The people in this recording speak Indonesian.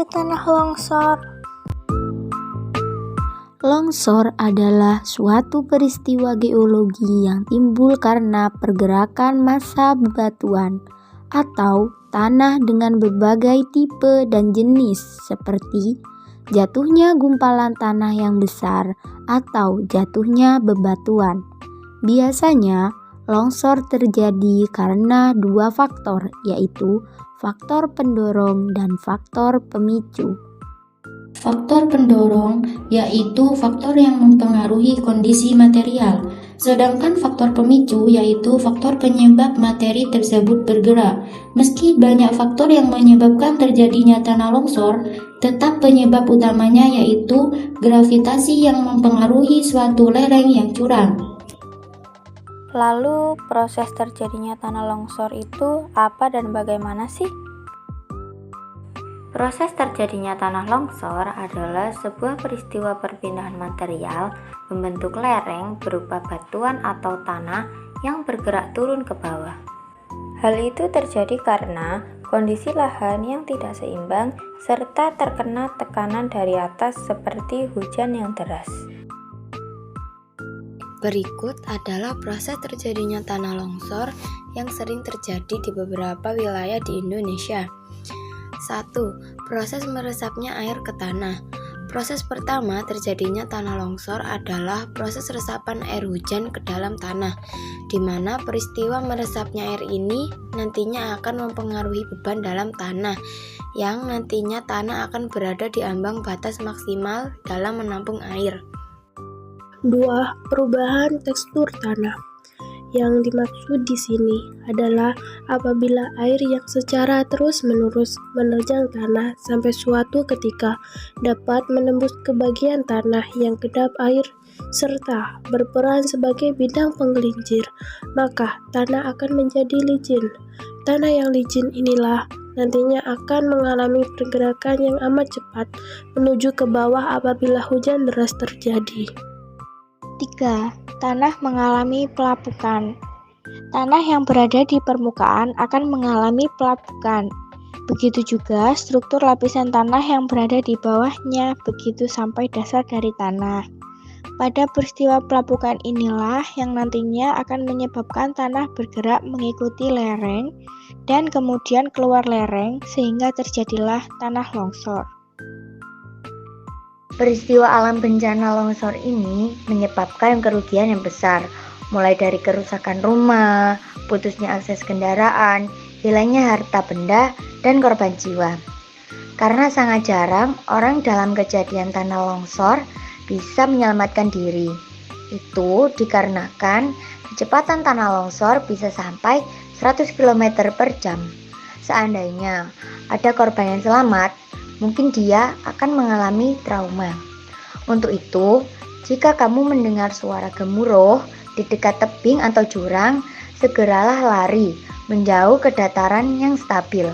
itu tanah longsor? Longsor adalah suatu peristiwa geologi yang timbul karena pergerakan massa bebatuan atau tanah dengan berbagai tipe dan jenis seperti jatuhnya gumpalan tanah yang besar atau jatuhnya bebatuan. Biasanya, longsor terjadi karena dua faktor, yaitu faktor pendorong dan faktor pemicu. Faktor pendorong yaitu faktor yang mempengaruhi kondisi material, sedangkan faktor pemicu yaitu faktor penyebab materi tersebut bergerak. Meski banyak faktor yang menyebabkan terjadinya tanah longsor, tetap penyebab utamanya yaitu gravitasi yang mempengaruhi suatu lereng yang curam. Lalu proses terjadinya tanah longsor itu apa dan bagaimana sih? Proses terjadinya tanah longsor adalah sebuah peristiwa perpindahan material membentuk lereng berupa batuan atau tanah yang bergerak turun ke bawah. Hal itu terjadi karena kondisi lahan yang tidak seimbang serta terkena tekanan dari atas seperti hujan yang deras. Berikut adalah proses terjadinya tanah longsor yang sering terjadi di beberapa wilayah di Indonesia. 1. Proses meresapnya air ke tanah. Proses pertama terjadinya tanah longsor adalah proses resapan air hujan ke dalam tanah, di mana peristiwa meresapnya air ini nantinya akan mempengaruhi beban dalam tanah, yang nantinya tanah akan berada di ambang batas maksimal dalam menampung air. 2. Perubahan tekstur tanah. Yang dimaksud di sini adalah apabila air yang secara terus-menerus menerjang tanah sampai suatu ketika dapat menembus ke bagian tanah yang kedap air serta berperan sebagai bidang penggelincir, maka tanah akan menjadi licin. Tanah yang licin inilah nantinya akan mengalami pergerakan yang amat cepat menuju ke bawah apabila hujan deras terjadi. 3. Tanah mengalami pelapukan. Tanah yang berada di permukaan akan mengalami pelapukan. Begitu juga struktur lapisan tanah yang berada di bawahnya, begitu sampai dasar dari tanah. Pada peristiwa pelapukan inilah yang nantinya akan menyebabkan tanah bergerak mengikuti lereng dan kemudian keluar lereng sehingga terjadilah tanah longsor. Peristiwa alam bencana longsor ini menyebabkan kerugian yang besar, mulai dari kerusakan rumah, putusnya akses kendaraan, hilangnya harta benda, dan korban jiwa. Karena sangat jarang orang dalam kejadian tanah longsor bisa menyelamatkan diri. Itu dikarenakan kecepatan tanah longsor bisa sampai 100 km per jam. Seandainya ada korban yang selamat, mungkin dia akan mengalami trauma. Untuk itu, jika kamu mendengar suara gemuruh di dekat tebing atau jurang, segeralah lari menjauh ke dataran yang stabil.